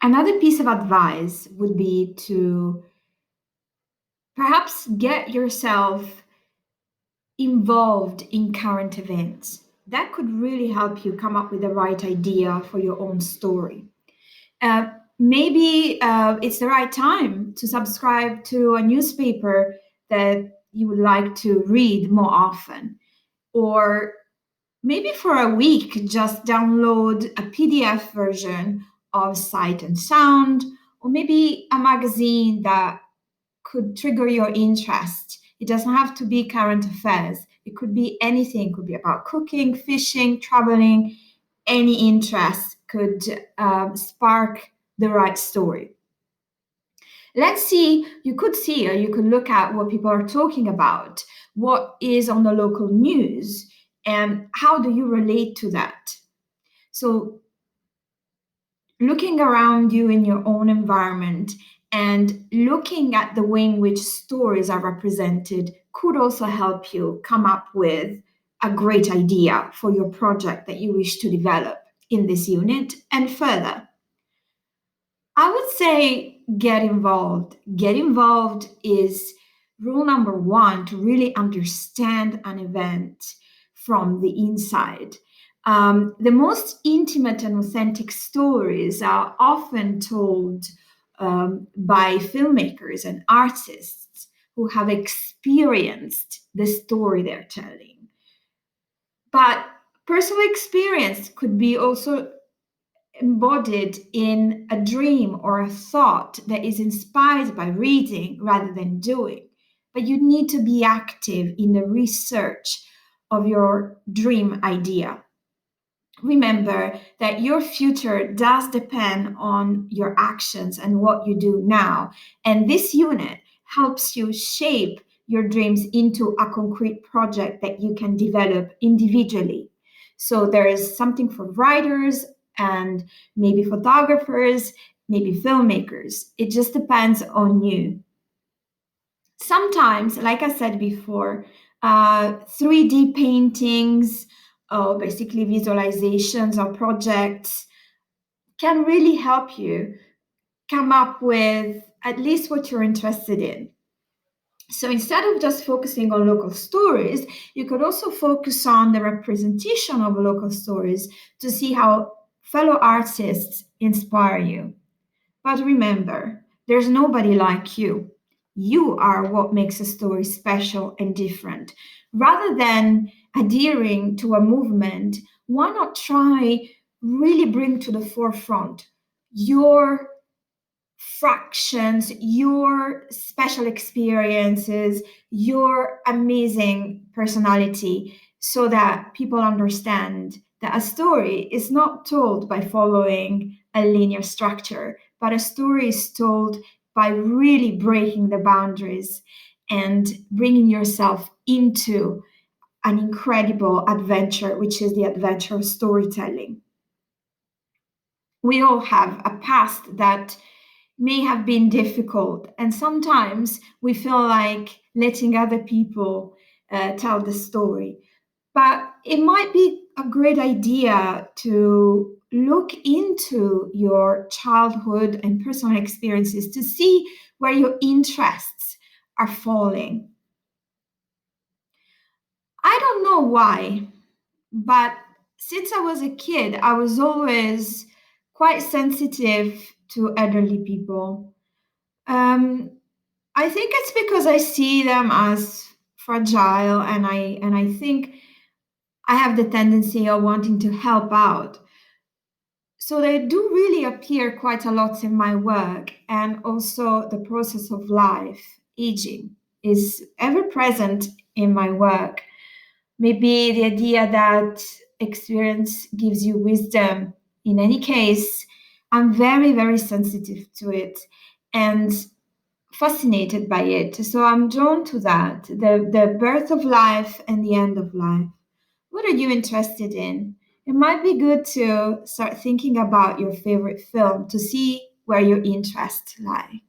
Another piece of advice would be to perhaps get yourself involved in current events. That could really help you come up with the right idea for your own story. Maybe it's the right time to subscribe to a newspaper that you would like to read more often. Or maybe for a week, just download a PDF version of Sight and Sound, or maybe a magazine that could trigger your interest. It doesn't have to be current affairs. It could be anything. It could be about cooking, fishing, traveling. Any interest could spark the right story. Let's see, you could see or you could look at what people are talking about, what is on the local news, and how do you relate to that? So, looking around you in your own environment and looking at the way in which stories are represented could also help you come up with a great idea for your project that you wish to develop in this unit and further. I would say get involved. Get involved is rule number one to really understand an event from the inside. The most intimate and authentic stories are often told by filmmakers and artists who have experienced the story they're telling. But personal experience could be also embodied in a dream or a thought that is inspired by reading rather than doing. But you need to be active in the research of your dream idea. Remember that your future does depend on your actions and what you do now. And this unit helps you shape your dreams into a concrete project that you can develop individually. So there is something for writers and maybe photographers, maybe filmmakers. It just depends on you. Sometimes, like I said before, 3D paintings, or basically visualizations or projects can really help you come up with at least what you're interested in. So instead of just focusing on local stories, you could also focus on the representation of local stories to see how fellow artists inspire you. But remember, there's nobody like you. You are what makes a story special and different. Rather than adhering to a movement, why not try really bring to the forefront your fractions, your special experiences, your amazing personality, so that people understand that a story is not told by following a linear structure, but a story is told by really breaking the boundaries and bringing yourself into an incredible adventure, which is the adventure of storytelling. We all have a past that may have been difficult, and sometimes we feel like letting other people tell the story. But it might be a great idea to look into your childhood and personal experiences to see where your interests are falling. I don't know why, but since I was a kid, I was always quite sensitive to elderly people. Um, I think it's because I see them as fragile, and I think I have the tendency of wanting to help out. So they do really appear quite a lot in my work, and also the process of life, aging, is ever present in my work. Maybe the idea that experience gives you wisdom. In any case, I'm very, very sensitive to it and fascinated by it. So I'm drawn to that, the birth of life and the end of life. What are you interested in? It might be good to start thinking about your favorite film to see where your interests lie.